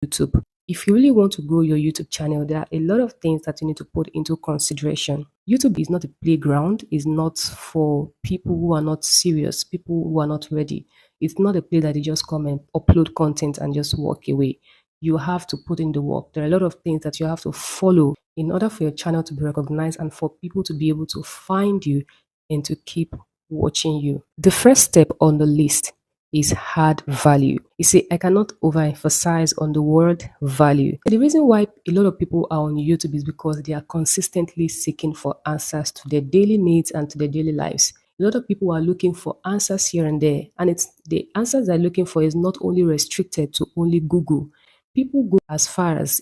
YouTube. If you really want to grow your YouTube channel, there are a lot of things that you need to put into consideration. YouTube is not a playground, it's not for people who are not serious, people who are not ready. It's not a place that they just come and upload content and just walk away. You have to put in the work. There are a lot of things that you have to follow in order for your channel to be recognized and for people to be able to find you and to keep watching you. The first step on the list is hard value. You see, I cannot overemphasize on the word value. The reason why a lot of people are on YouTube is because they are consistently seeking for answers to their daily needs and to their daily lives. A lot of people are looking for answers here and there, and it's the answers they're looking for is not only restricted to only Google. People go as far as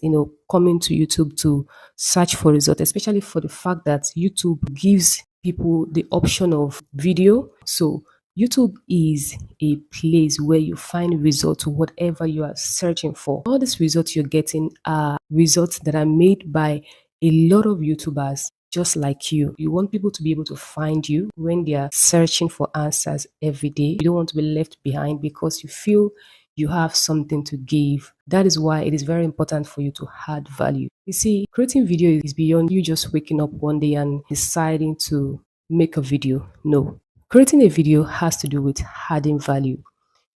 coming to YouTube to search for results, especially for the fact that YouTube gives people the option of video. So YouTube is a place where you find results to whatever you are searching for. All these results you're getting are results that are made by a lot of YouTubers just like you. You want people to be able to find you when they are searching for answers every day. You don't want to be left behind because you feel you have something to give. That is why it is very important for you to add value. You see, creating video is beyond you just waking up one day and deciding to make a video. No. Creating a video has to do with adding value.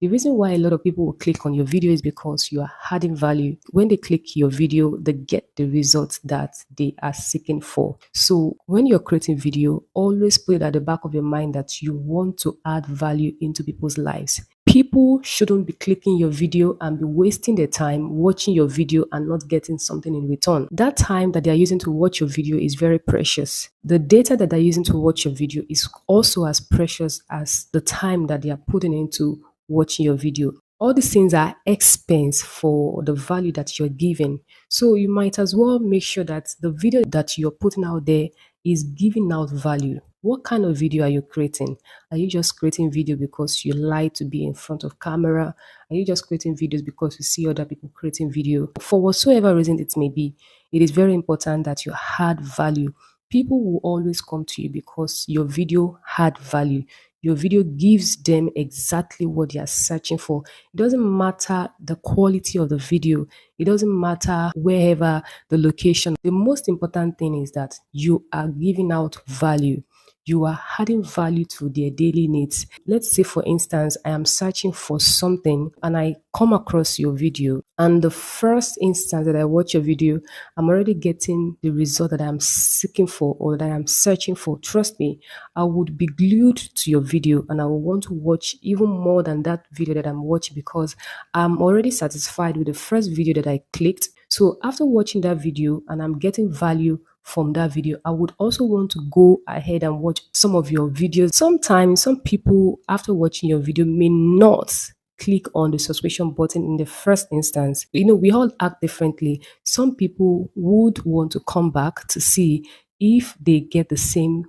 The reason why a lot of people will click on your video is because you are adding value. When they click your video, they get the results that they are seeking for. So when you're creating video, always put it at the back of your mind that you want to add value into people's lives. People shouldn't be clicking your video and be wasting their time watching your video and not getting something in return. That time that they are using to watch your video is very precious. The data that they're using to watch your video is also as precious as the time that they are putting into watching your video. All these things are expense for the value that you're giving. So you might as well make sure that the video that you're putting out there is giving out value. What kind of video are you creating? Are you just creating video because you like to be in front of camera? Are you just creating videos because you see other people creating video? For whatsoever reason it may be, it is very important that you add value. People will always come to you because your video had value. Your video gives them exactly what they are searching for. It doesn't matter the quality of the video. It doesn't matter wherever the location. The most important thing is that you are giving out value. You are adding value to their daily needs. Let's say, for instance, I am searching for something and I come across your video. And the first instance that I watch your video, I'm already getting the result that I'm seeking for or that I'm searching for. Trust me, I would be glued to your video and I will want to watch even more than that video that I'm watching because I'm already satisfied with the first video that I clicked. So after watching that video and I'm getting value from that video, I would also want to go ahead and watch some of your videos. Sometimes some people after watching your video may not click on the subscription button in the first instance. We all act differently. Some people would want to come back to see if they get the same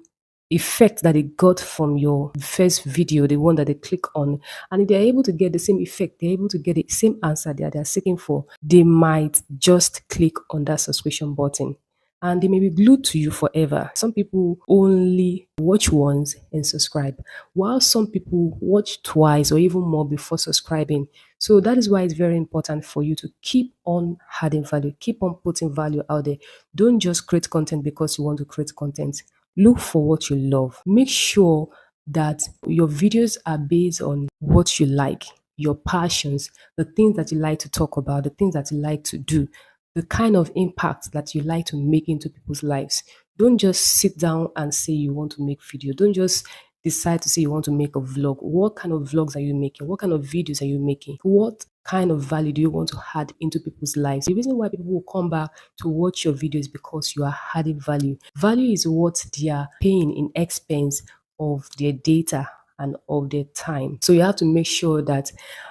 effect that they got from your first video, the one that they click on, and if they're able to get the same effect, they're able to get the same answer that they're seeking for, they might just click on that subscription button and they may be glued to you forever. Some people only watch once and subscribe, while some people watch twice or even more before subscribing. So that is why it's very important for you to keep on adding value, keep on putting value out there. Don't just create content because you want to create content. Look for what you love. Make sure that your videos are based on what you like, your passions, the things that you like to talk about, the things that you like to do, the kind of impact that you like to make into people's lives. Don't just sit down and say you want to make video. Don't just decide to say you want to make a vlog. What kind of vlogs are you making? What kind of videos are you making? What kind of value do you want to add into people's lives? The reason why people will come back to watch your videos is because you are adding value. Value is what they are paying in expense of their data and of their time. So you have to make sure that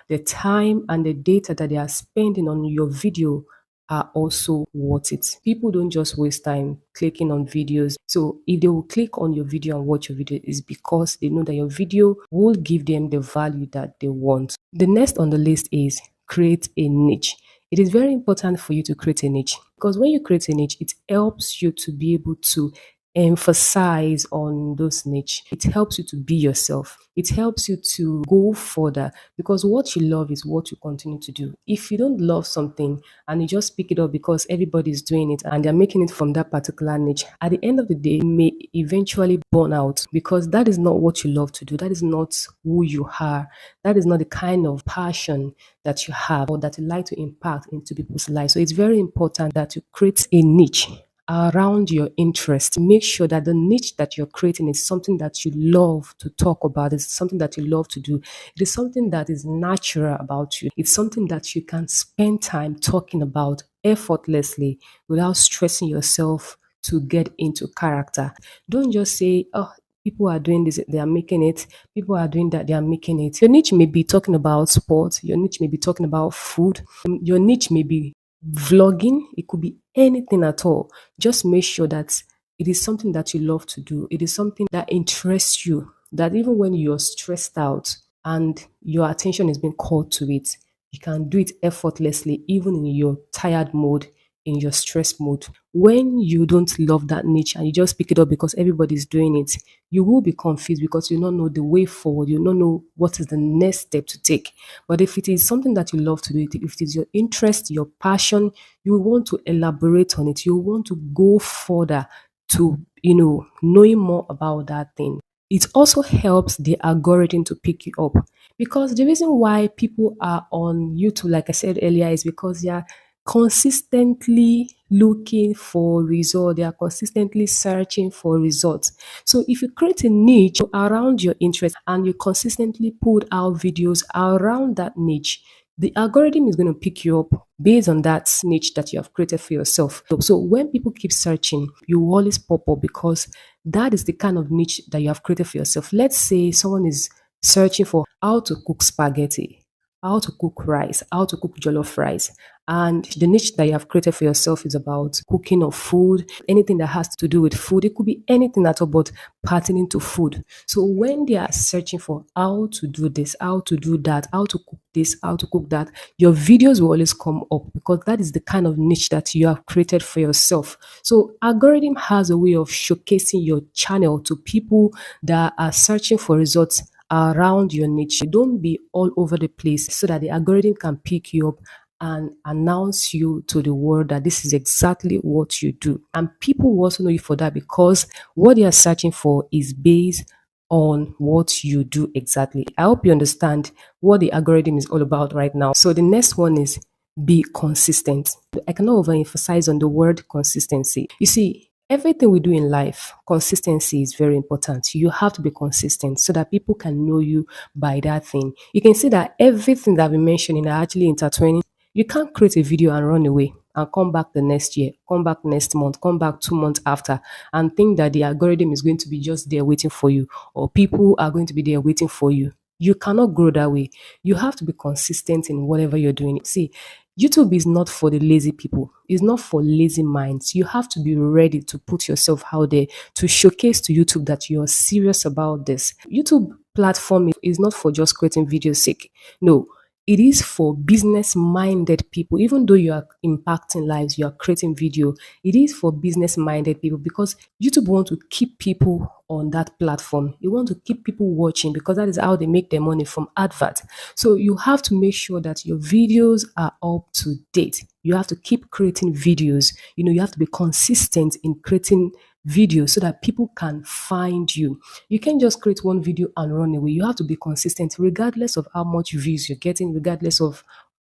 the time and the data that they are spending on your video are also worth it. People don't just waste time clicking on videos. So if they will click on your video and watch your video, it's because they know that your video will give them the value that they want. The next on the list is create a niche. It is very important for you to create a niche because when you create a niche, it helps you to be able to emphasize on those niche. It helps you to be yourself. It helps you to go further because what you love is what you continue to do. If you don't love something and you just pick it up because everybody's doing it and they're making it from that particular niche, at the end of the day, you may eventually burn out because that is not what you love to do. That is not who you are. That is not the kind of passion that you have or that you like to impact into people's lives. So it's very important that you create a niche around your interest. Make sure that the niche that you're creating is something that you love to talk about. It's something that you love to do. It is something that is natural about you. It's something that you can spend time talking about effortlessly without stressing yourself to get into character. Don't just say, oh, people are doing this, they are making it. People are doing that, they are making it. Your niche may be talking about sports. Your niche may be talking about food. Your niche may be vlogging. It could be anything at all. Just make sure that it is something that you love to do. It is something that interests you, that even when you're stressed out and your attention is being called to it, you can do it effortlessly, even in your tired mode, in your stress mode. When you don't love that niche and you just pick it up because everybody's doing it, you will be confused because you don't know the way forward. You don't know what is the next step to take. But if it is something that you love to do, if it is your interest, your passion, you want to elaborate on it. You want to go further to, knowing more about that thing. It also helps the algorithm to pick you up because the reason why people are on YouTube, like I said earlier, is because they are consistently looking for results. They are consistently searching for results. So if you create a niche around your interest and you consistently put out videos around that niche, the algorithm is going to pick you up based on that niche that you have created for yourself. So when people keep searching, you will always pop up because that is the kind of niche that you have created for yourself. Let's say someone is searching for how to cook spaghetti, how to cook rice, how to cook jollof rice. And the niche that you have created for yourself is about cooking of food, anything that has to do with food. It could be anything at all, but pertaining to food. So when they are searching for how to do this, how to do that, how to cook this, how to cook that, your videos will always come up because that is the kind of niche that you have created for yourself. So algorithm has a way of showcasing your channel to people that are searching for results around your niche. Don't be all over the place so that the algorithm can pick you up and announce you to the world that this is exactly what you do. And people will also know you for that because what they are searching for is based on what you do exactly. I hope you understand what the algorithm is all about right now. So the next one is be consistent. I cannot overemphasize on the word consistency. You see, everything we do in life, consistency is very important. You have to be consistent so that people can know you by that thing. You can see that everything that we mentioned are actually intertwining. You can't create a video and run away and come back the next year, come back next month, come back 2 months after, and think that the algorithm is going to be just there waiting for you, or people are going to be there waiting for you. You cannot grow that way. You have to be consistent in whatever you're doing. See, YouTube is not for the lazy people. It's not for lazy minds. You have to be ready to put yourself out there to showcase to YouTube that you're serious about this. YouTube platform is not for just creating videos sake. No, it is for business minded people. Even though you are impacting lives, you are creating video, it is for business minded people because YouTube want to keep people on that platform. You want to keep people watching because that is how they make their money from advert. So you have to make sure that your videos are up to date. You have to keep creating videos. You have to be consistent in creating videos so that people can find you. You can't just create one video and run away. You have to be consistent regardless of how much views you're getting, regardless of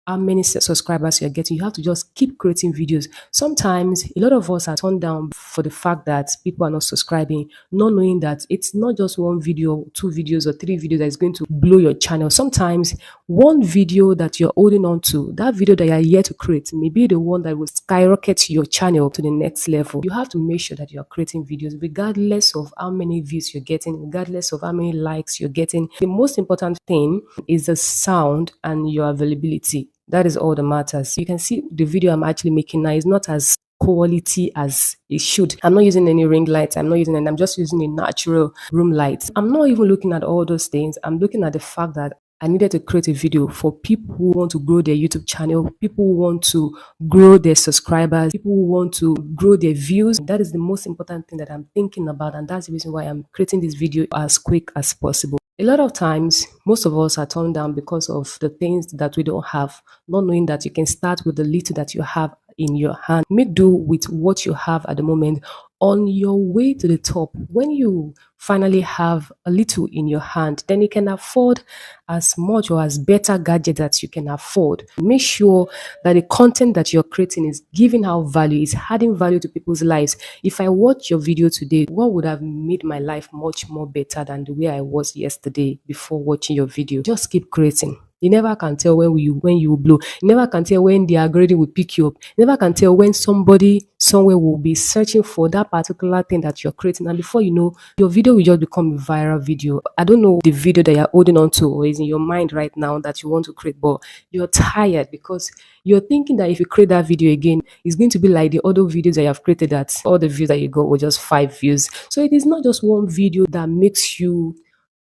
how many subscribers you're getting. You have to just keep creating videos. Sometimes a lot of us are turned down for the fact that people are not subscribing, not knowing that it's not just one video, 2 videos, or 3 videos that is going to blow your channel. Sometimes one video that you're holding on to, that video that you're here to create, may be the one that will skyrocket your channel to the next level. You have to make sure that you're creating videos regardless of how many views you're getting, regardless of how many likes you're getting. The most important thing is the sound and your availability. That is all that matters. You can see the video I'm actually making now is not as quality as it should. I'm not using any ring lights. I'm just using a natural room light. I'm not even looking at all those things. I'm looking at the fact that I needed to create a video for people who want to grow their YouTube channel, people who want to grow their subscribers, people who want to grow their views. That is the most important thing that I'm thinking about, and that's the reason why I'm creating this video as quick as possible. A lot of times, most of us are turned down because of the things that we don't have, not knowing that you can start with the little that you have in your hand. Make do with what you have at the moment. On your way to the top, when you finally have a little in your hand, then you can afford as much or as better gadget that you can afford. Make sure that the content that you're creating is giving out value, is adding value to people's lives. If I watch your video today, what would have made my life much more better than the way I was yesterday before watching your video? Just keep creating. You never can tell when you will blow. You never can tell when the algorithm will pick you up. You never can tell when somebody somewhere will be searching for that particular thing that you're creating. And before you know, your video will just become a viral video. I don't know the video that you're holding on to or is in your mind right now that you want to create, but you're tired because you're thinking that if you create that video again, it's going to be like the other videos that you have created that all the views that you got were just 5 views. So it is not just one video that makes you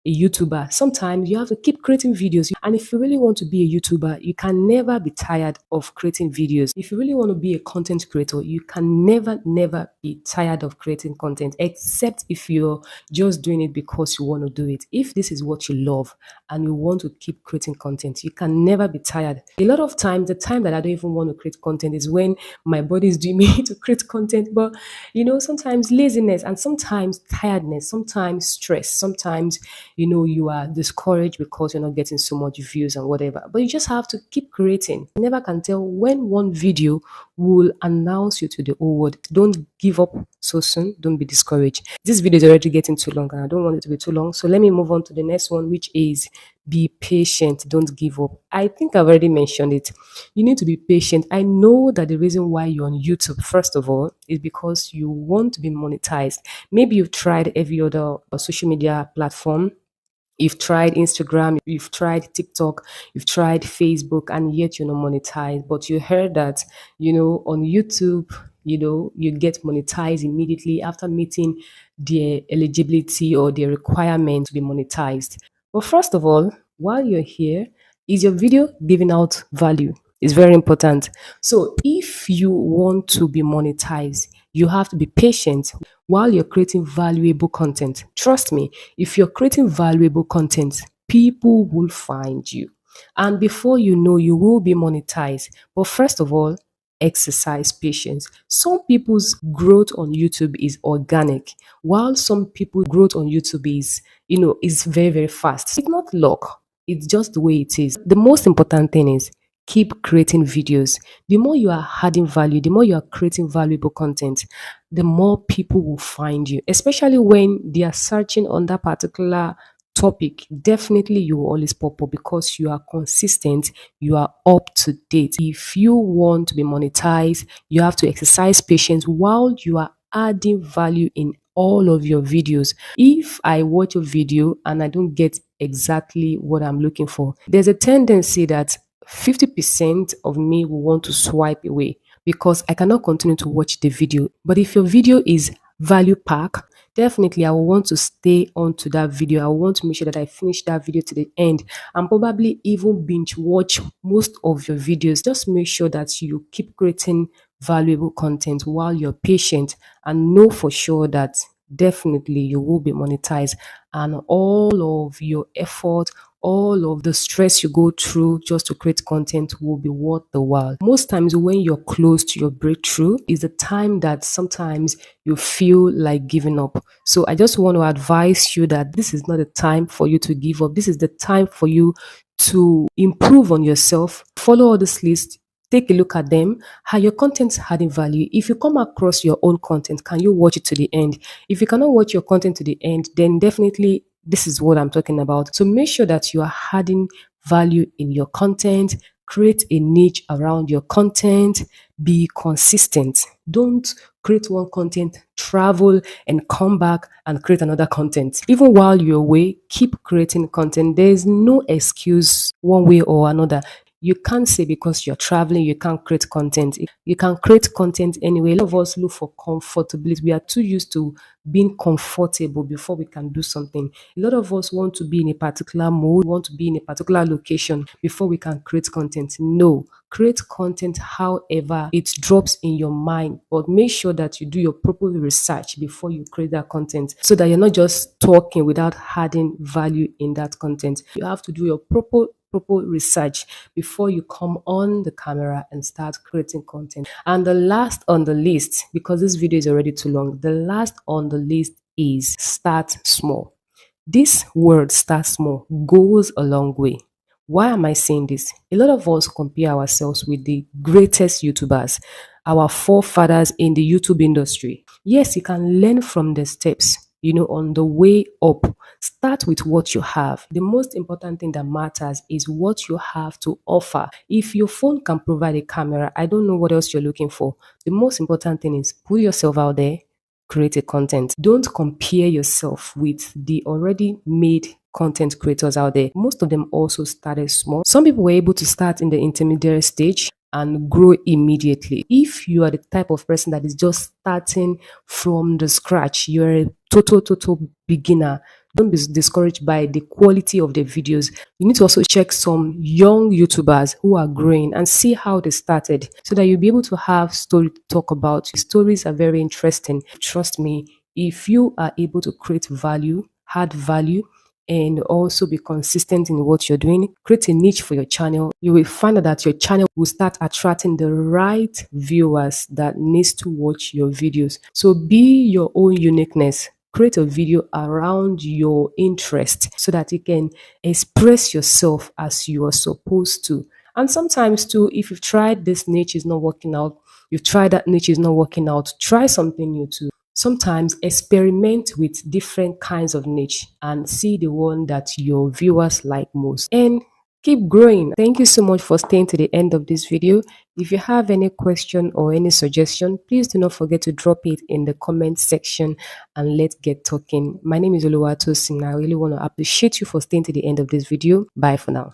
a YouTuber. Sometimes you have to keep creating videos. And if you really want to be a YouTuber, you can never be tired of creating videos. If you really want to be a content creator, you can never be tired of creating content, except if you're just doing it because you want to do it. If this is what you love and you want to keep creating content, you can never be tired. A lot of times, the time that I don't even want to create content is when my body is doing me to create content. But sometimes laziness and sometimes tiredness, sometimes stress, sometimes you are discouraged because you're not getting so much views and whatever. But you just have to keep creating. You never can tell when one video will announce you to the whole world. Don't give up so soon. Don't be discouraged. This video is already getting too long and I don't want it to be too long. So let me move on to the next one, which is be patient. Don't give up. I think I've already mentioned it. You need to be patient. I know that the reason why you're on YouTube, first of all, is because you want to be monetized. Maybe you've tried every other social media platform. You've tried Instagram, you've tried TikTok, you've tried Facebook, and yet you're not monetized. But you heard that, on YouTube, you get monetized immediately after meeting their eligibility or their requirement to be monetized. But first of all, while you're here, is your video giving out value? It's very important. So if you want to be monetized, you have to be patient while you're creating valuable content. Trust me, if you're creating valuable content, people will find you. And before you know, you will be monetized. But first of all, exercise patience. Some people's growth on YouTube is organic, while some people's growth on YouTube is very, very fast. It's not luck. It's just the way it is. The most important thing is keep creating videos. The more you are adding value, the more you are creating valuable content, the more people will find you, especially when they are searching on that particular topic. Definitely you will always pop up because you are consistent, you are up to date. If you want to be monetized, you have to exercise patience while you are adding value in all of your videos. If I watch a video and I don't get exactly what I'm looking for, there's a tendency that 50% of me will want to swipe away because I cannot continue to watch the video. But if your video is value pack, definitely I will want to stay on to that video. I want to make sure that I finish that video to the end and probably even binge watch most of your videos. Just make sure that you keep creating valuable content while you're patient and know for sure that definitely you will be monetized and all of your effort, all of the stress you go through just to create content will be worth the while. Most times when you're close to your breakthrough is the time that sometimes you feel like giving up. So I just want to advise you that this is not the time for you to give up. This is the time for you to improve on yourself. Follow all this list. Take a look at them. How your content's adding value. If you come across your own content, can you watch it to the end? If you cannot watch your content to the end, then definitely this is what I'm talking about. So make sure that you are adding value in your content. Create a niche around your content. Be consistent. Don't create one content, travel and come back and create another content. Even while you're away, keep creating content. There is no excuse one way or another. You can't say because you're traveling, you can't create content. You can create content anyway. A lot of us look for comfortability. We are too used to being comfortable before we can do something. A lot of us want to be in a particular mode, want to be in a particular location before we can create content. No, create content however it drops in your mind, but make sure that you do your proper research before you create that content so that you're not just talking without adding value in that content. You have to do your proper research before you come on the camera and start creating content. And the last on the list, because this video is already too long, the last on the list is start small. This word start small goes a long way. Why am I saying this? A lot of us compare ourselves with the greatest YouTubers, our forefathers in the YouTube industry. Yes, you can learn from the steps, on the way up. Start with what you have. The most important thing that matters is what you have to offer. If your phone can provide a camera, I don't know what else you're looking for. The most important thing is put yourself out there, create a content. Don't compare yourself with the already made content creators out there. Most of them also started small. Some people were able to start in the intermediate stage and grow immediately. If you are the type of person that is just starting from the scratch, you're a total beginner, don't be discouraged by the quality of the videos. You need to also check some young YouTubers who are growing and see how they started so that you'll be able to have story to talk about. Stories are very interesting. Trust me, if you are able to create value, add value, and also be consistent in what you're doing, create a niche for your channel, you will find out that your channel will start attracting the right viewers that needs to watch your videos. So be your own uniqueness. Create a video around your interest so that you can express yourself as you are supposed to. And sometimes too, if you've tried this niche is not working out, you've tried that niche is not working out, try something new too. Sometimes experiment with different kinds of niche and see the one that your viewers like most and keep growing. Thank you so much for staying to the end of this video. If you have any question or any suggestion, please do not forget to drop it in the comment section and let's get talking. My name is Oluwatosin. I really want to appreciate you for staying to the end of this video. Bye for now.